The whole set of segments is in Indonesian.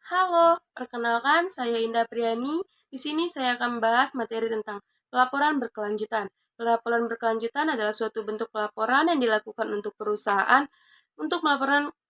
Halo, perkenalkan saya Indah Priani. Di sini saya akan membahas materi tentang pelaporan berkelanjutan. Pelaporan berkelanjutan adalah suatu bentuk pelaporan yang dilakukan untuk perusahaan untuk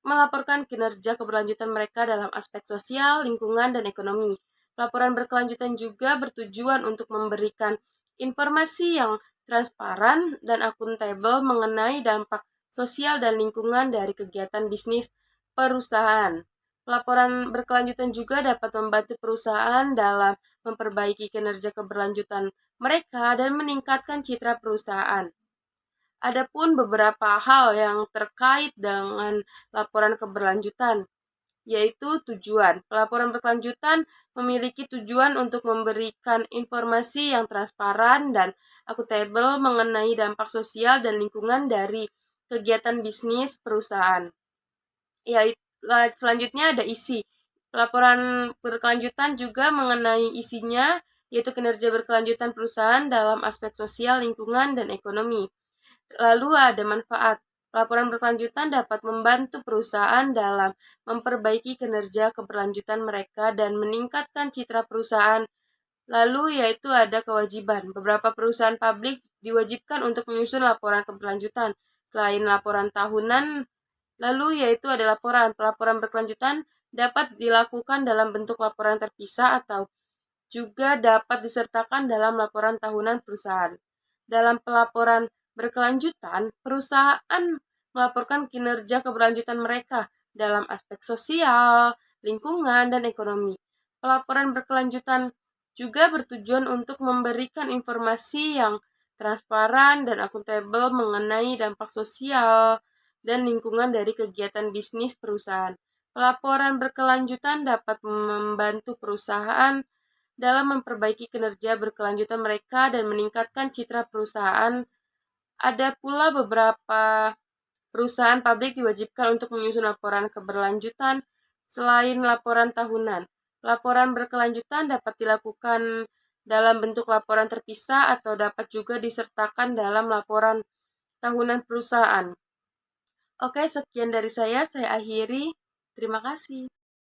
melaporkan kinerja keberlanjutan mereka dalam aspek sosial, lingkungan, dan ekonomi. Pelaporan berkelanjutan juga bertujuan untuk memberikan informasi yang transparan dan akuntabel mengenai dampak sosial dan lingkungan dari kegiatan bisnis perusahaan. Pelaporan berkelanjutan juga dapat membantu perusahaan dalam memperbaiki kinerja keberlanjutan mereka dan meningkatkan citra perusahaan. Adapun beberapa hal yang terkait dengan laporan keberlanjutan, yaitu tujuan. Pelaporan berkelanjutan memiliki tujuan untuk memberikan informasi yang transparan dan akuntabel mengenai dampak sosial dan lingkungan dari kegiatan bisnis perusahaan. Yaitu selanjutnya ada isi. Laporan berkelanjutan juga mengenai isinya, yaitu kinerja berkelanjutan perusahaan dalam aspek sosial, lingkungan, dan ekonomi. Lalu ada manfaat. Laporan berkelanjutan dapat membantu perusahaan dalam memperbaiki kinerja keberlanjutan mereka dan meningkatkan citra perusahaan. Lalu yaitu ada kewajiban. Beberapa perusahaan publik diwajibkan untuk menyusun laporan keberlanjutan. Selain laporan tahunan, lalu yaitu ada laporan. Pelaporan berkelanjutan dapat dilakukan dalam bentuk laporan terpisah atau juga dapat disertakan dalam laporan tahunan perusahaan. Dalam pelaporan berkelanjutan, perusahaan melaporkan kinerja keberlanjutan mereka dalam aspek sosial, lingkungan, dan ekonomi. Pelaporan berkelanjutan juga bertujuan untuk memberikan informasi yang transparan dan akuntabel mengenai dampak sosial dan lingkungan dari kegiatan bisnis perusahaan. Pelaporan berkelanjutan dapat membantu perusahaan dalam memperbaiki kinerja berkelanjutan mereka dan meningkatkan citra perusahaan. Ada pula beberapa perusahaan publik diwajibkan untuk menyusun laporan keberlanjutan selain laporan tahunan. Laporan berkelanjutan dapat dilakukan dalam bentuk laporan terpisah atau dapat juga disertakan dalam laporan tahunan perusahaan. Oke, sekian dari saya akhiri. Terima kasih.